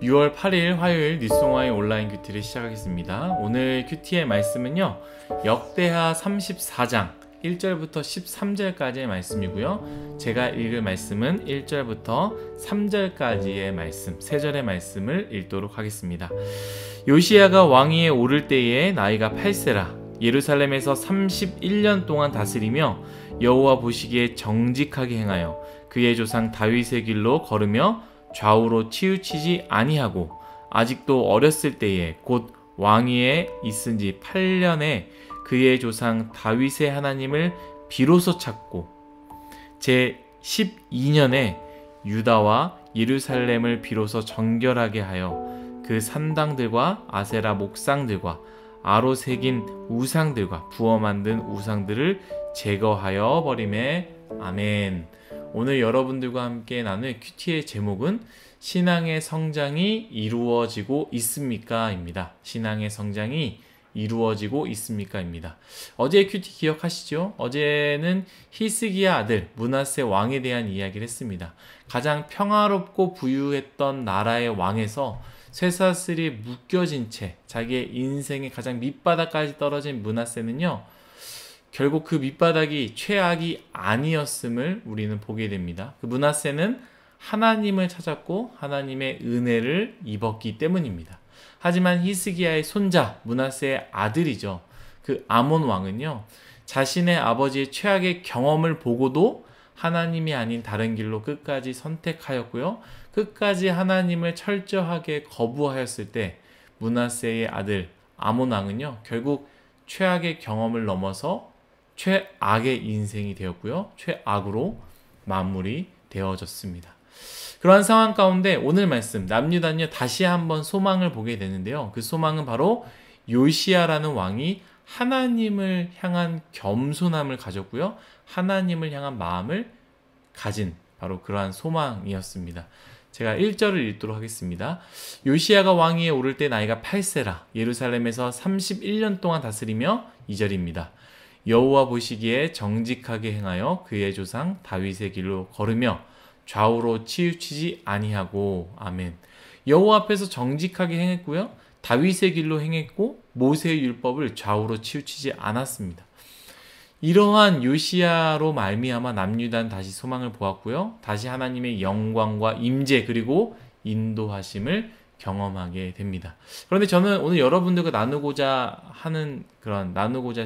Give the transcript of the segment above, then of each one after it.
6월 8일 화요일 뉴스공화의 온라인 큐티를 시작하겠습니다. 오늘 큐티의 말씀은요, 역대하 34장 1절부터 13절까지의 말씀이고요. 제가 읽을 말씀은 1절부터 3절까지의 말씀, 3절의 말씀을 읽도록 하겠습니다. 요시야가 왕위에 오를 때에 나이가 8세라. 예루살렘에서 31년 동안 다스리며 여호와 보시기에 정직하게 행하여 그의 조상 다윗의 길로 걸으며 좌우로 치우치지 아니하고 아직도 어렸을 때에 곧 왕위에 있은 지 8년에 그의 조상 다윗의 하나님을 비로소 찾고 제 12년에 유다와 예루살렘을 비로소 정결하게 하여 그 산당들과 아세라 목상들과 아로 새긴 우상들과 부어 만든 우상들을 제거하여 버리매. 아멘. 오늘 여러분들과 함께 나눌 큐티의 제목은 신앙의 성장이 이루어지고 있습니까? 입니다. 신앙의 성장이 이루어지고 있습니까? 입니다. 어제의 큐티 기억하시죠? 어제는 히스기야 아들 므낫세 왕에 대한 이야기를 했습니다. 가장 평화롭고 부유했던 나라의 왕에서 쇠사슬이 묶여진 채 자기의 인생의 가장 밑바닥까지 떨어진 므낫세는요, 결국 그 밑바닥이 최악이 아니었음을 우리는 보게 됩니다. 그 므낫세는 하나님을 찾았고 하나님의 은혜를 입었기 때문입니다. 하지만 히스기야의 손자 므낫세의 아들이죠. 그 아몬 왕은요, 자신의 아버지의 최악의 경험을 보고도 하나님이 아닌 다른 길로 끝까지 선택하였고요. 끝까지 하나님을 철저하게 거부하였을 때 므낫세의 아들 아몬 왕은요, 결국 최악의 경험을 넘어서 최악의 인생이 되었고요. 최악으로 마무리 되어졌습니다. 그러한 상황 가운데 오늘 말씀 남유다녀 다시 한번 소망을 보게 되는데요. 그 소망은 바로 요시야라는 왕이 하나님을 향한 겸손함을 가졌고요. 하나님을 향한 마음을 가진 바로 그러한 소망이었습니다. 제가 1절을 읽도록 하겠습니다. 요시야가 왕위에 오를 때 나이가 8세라. 예루살렘에서 31년 동안 다스리며 2절입니다. 여호와 보시기에 정직하게 행하여 그의 조상 다윗의 길로 걸으며 좌우로 치우치지 아니하고. 아멘. 여호와 앞에서 정직하게 행했고요. 다윗의 길로 행했고 모세의 율법을 좌우로 치우치지 않았습니다. 이러한 요시야로 말미암아 남유다는 다시 소망을 보았고요. 다시 하나님의 영광과 임재 그리고 인도하심을 경험하게 됩니다. 그런데 저는 오늘 여러분들과 나누고자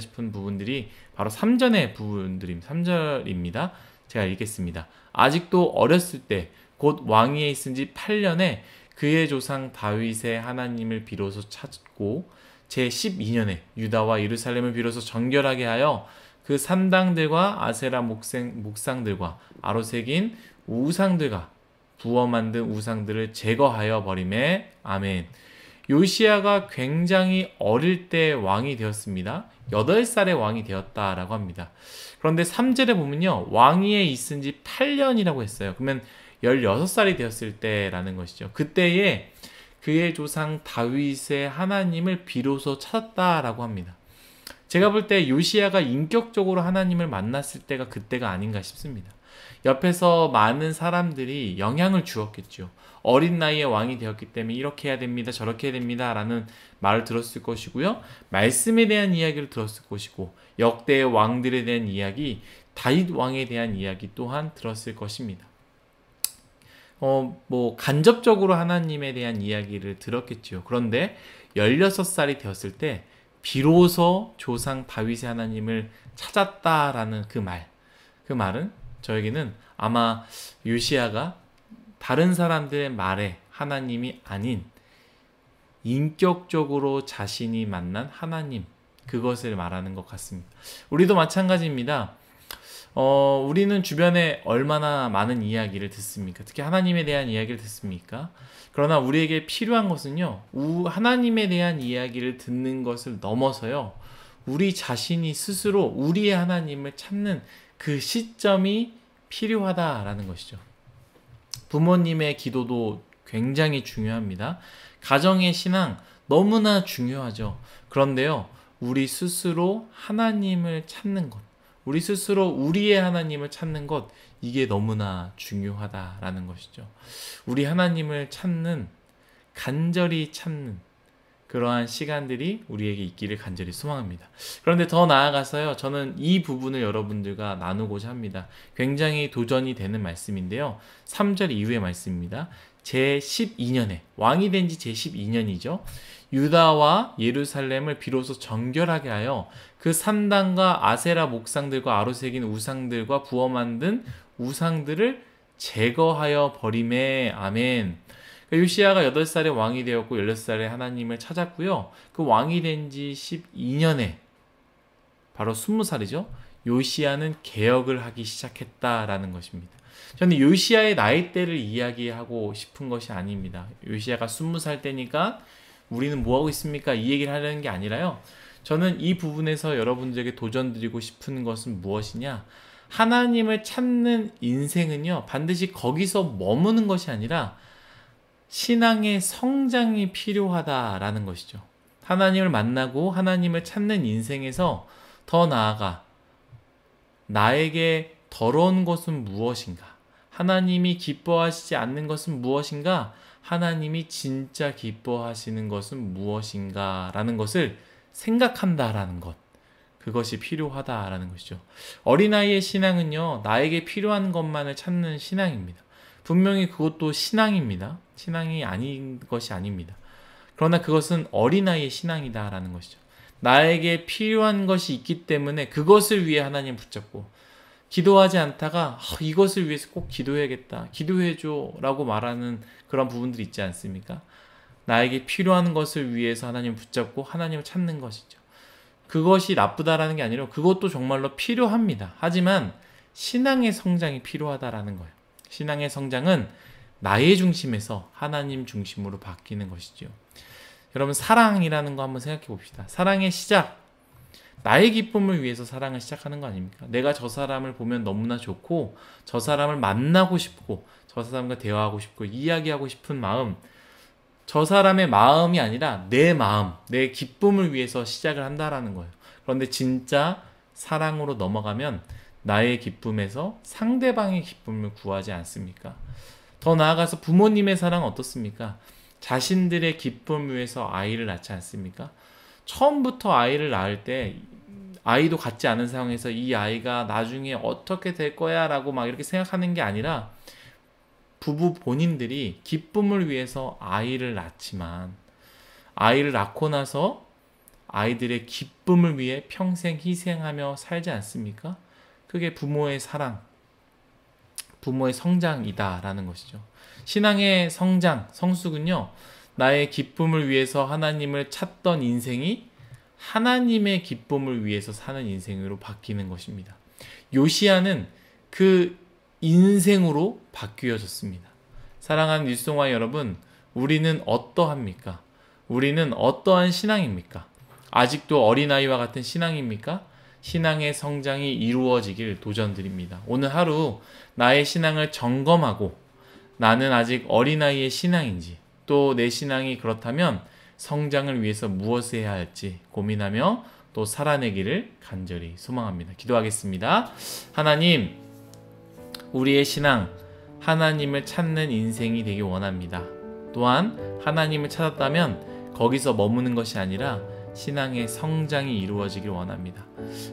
싶은 부분들이 바로 3절의 부분들입니다. 3절입니다. 제가 읽겠습니다. 아직도 어렸을 때 곧 왕위에 있은 지 8년에 그의 조상 다윗의 하나님을 비로소 찾고 제 12년에 유다와 예루살렘을 비로소 정결하게 하여 그 산당들과 아세라 목상들과 아로 새긴 우상들과 부어 만든 우상들을 제거하여 버리매. 아멘. 요시야가 굉장히 어릴 때 왕이 되었습니다. 8살에 왕이 되었다라고 합니다. 그런데 3절에 보면요, 왕위에 있은 지 8년이라고 했어요. 그러면 16살이 되었을 때라는 것이죠. 그때에 그의 조상 다윗의 하나님을 비로소 찾았다라고 합니다. 제가 볼 때 요시야가 인격적으로 하나님을 만났을 때가 그때가 아닌가 싶습니다. 옆에서 많은 사람들이 영향을 주었겠죠. 어린 나이에 왕이 되었기 때문에 이렇게 해야 됩니다, 저렇게 해야 됩니다 라는 말을 들었을 것이고요. 말씀에 대한 이야기를 들었을 것이고 역대의 왕들에 대한 이야기, 다윗 왕에 대한 이야기 또한 들었을 것입니다. 간접적으로 하나님에 대한 이야기를 들었겠죠. 그런데 16살이 되었을 때 비로소 조상 다윗의 하나님을 찾았다라는 그 말은 저에게는 아마 요시야가 다른 사람들의 말에 하나님이 아닌 인격적으로 자신이 만난 하나님, 그것을 말하는 것 같습니다. 우리도 마찬가지입니다. 우리는 주변에 얼마나 많은 이야기를 듣습니까? 특히 하나님에 대한 이야기를 듣습니까? 그러나 우리에게 필요한 것은요, 하나님에 대한 이야기를 듣는 것을 넘어서요, 우리 자신이 스스로 우리의 하나님을 찾는 그 시점이 필요하다라는 것이죠. 부모님의 기도도 굉장히 중요합니다. 가정의 신앙 너무나 중요하죠. 그런데요, 우리 스스로 하나님을 찾는 것, 우리 스스로 우리의 하나님을 찾는 것, 이게 너무나 중요하다라는 것이죠. 우리 하나님을 찾는 간절히 찾는 그러한 시간들이 우리에게 있기를 간절히 소망합니다. 그런데 더 나아가서요, 저는 이 부분을 여러분들과 나누고자 합니다. 굉장히 도전이 되는 말씀인데요. 3절 이후의 말씀입니다. 제12년에, 왕이 된 지 제12년이죠. 유다와 예루살렘을 비로소 정결하게 하여 그 산당과 아세라 목상들과 아로새긴 우상들과 부어 만든 우상들을 제거하여 버림에. 아멘. 요시야가 8살에 왕이 되었고 16살에 하나님을 찾았고요. 그 왕이 된 지 12년에 바로 20살이죠. 요시야는 개혁을 하기 시작했다라는 것입니다. 저는 요시야의 나이대를 이야기하고 싶은 것이 아닙니다. 요시야가 20살 때니까 우리는 뭐하고 있습니까? 이 얘기를 하려는 게 아니라요. 저는 이 부분에서 여러분들에게 도전드리고 싶은 것은 무엇이냐? 하나님을 찾는 인생은요, 반드시 거기서 머무는 것이 아니라 신앙의 성장이 필요하다라는 것이죠. 하나님을 만나고 하나님을 찾는 인생에서 더 나아가 나에게 더러운 것은 무엇인가? 하나님이 기뻐하시지 않는 것은 무엇인가? 하나님이 진짜 기뻐하시는 것은 무엇인가? 라는 것을 생각한다라는 것. 그것이 필요하다라는 것이죠. 어린아이의 신앙은요, 나에게 필요한 것만을 찾는 신앙입니다. 분명히 그것도 신앙입니다. 신앙이 아닌 것이 아닙니다. 그러나 그것은 어린아이의 신앙이다라는 것이죠. 나에게 필요한 것이 있기 때문에 그것을 위해 하나님 붙잡고, 기도하지 않다가 이것을 위해서 꼭 기도해야겠다, 기도해줘 라고 말하는 그런 부분들이 있지 않습니까? 나에게 필요한 것을 위해서 하나님을 붙잡고 하나님을 찾는 것이죠. 그것이 나쁘다라는 게 아니라 그것도 정말로 필요합니다. 하지만 신앙의 성장이 필요하다라는 거예요. 신앙의 성장은 나의 중심에서 하나님 중심으로 바뀌는 것이죠. 여러분, 사랑이라는 거 한번 생각해 봅시다. 사랑의 시작, 나의 기쁨을 위해서 사랑을 시작하는 거 아닙니까? 내가 저 사람을 보면 너무나 좋고 저 사람을 만나고 싶고 저 사람과 대화하고 싶고 이야기하고 싶은 마음, 저 사람의 마음이 아니라 내 마음, 내 기쁨을 위해서 시작을 한다라는 거예요. 그런데 진짜 사랑으로 넘어가면 나의 기쁨에서 상대방의 기쁨을 구하지 않습니까? 더 나아가서 부모님의 사랑은 어떻습니까? 자신들의 기쁨을 위해서 아이를 낳지 않습니까? 처음부터 아이를 낳을 때 아이도 갖지 않은 상황에서 이 아이가 나중에 어떻게 될 거야 라고 막 이렇게 생각하는 게 아니라 부부 본인들이 기쁨을 위해서 아이를 낳지만 아이를 낳고 나서 아이들의 기쁨을 위해 평생 희생하며 살지 않습니까? 그게 부모의 사랑, 부모의 성장이다라는 것이죠. 신앙의 성장, 성숙은요, 나의 기쁨을 위해서 하나님을 찾던 인생이 하나님의 기쁨을 위해서 사는 인생으로 바뀌는 것입니다. 요시야는 그 인생으로 바뀌어졌습니다. 사랑하는 뉴스동화 여러분, 우리는 어떠합니까? 우리는 어떠한 신앙입니까? 아직도 어린아이와 같은 신앙입니까? 신앙의 성장이 이루어지길 도전드립니다. 오늘 하루 나의 신앙을 점검하고 나는 아직 어린아이의 신앙인지, 또 내 신앙이 그렇다면 성장을 위해서 무엇을 해야 할지 고민하며 또 살아내기를 간절히 소망합니다. 기도하겠습니다. 하나님, 우리의 신앙, 하나님을 찾는 인생이 되길 원합니다. 또한 하나님을 찾았다면 거기서 머무는 것이 아니라 신앙의 성장이 이루어지길 원합니다.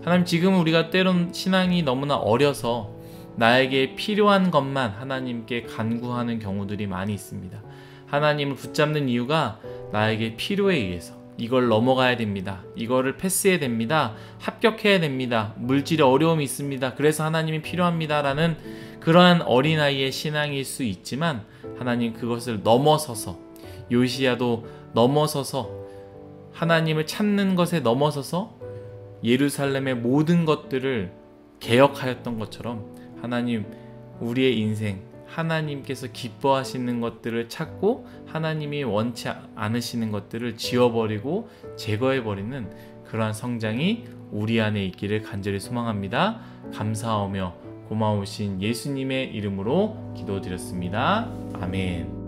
하나님, 지금 우리가 때론 신앙이 너무나 어려서 나에게 필요한 것만 하나님께 간구하는 경우들이 많이 있습니다. 하나님을 붙잡는 이유가 나에게 필요에 의해서 이걸 넘어가야 됩니다, 이거를 패스해야 됩니다, 합격해야 됩니다, 물질에 어려움이 있습니다, 그래서 하나님이 필요합니다 라는 그러한 어린아이의 신앙일 수 있지만, 하나님 그것을 넘어서서, 요시야도 넘어서서 하나님을 찾는 것에 넘어서서 예루살렘의 모든 것들을 개혁하였던 것처럼 하나님, 우리의 인생, 하나님께서 기뻐하시는 것들을 찾고 하나님이 원치 않으시는 것들을 지워버리고 제거해버리는 그러한 성장이 우리 안에 있기를 간절히 소망합니다. 감사하며 고마우신 예수님의 이름으로 기도드렸습니다. 아멘.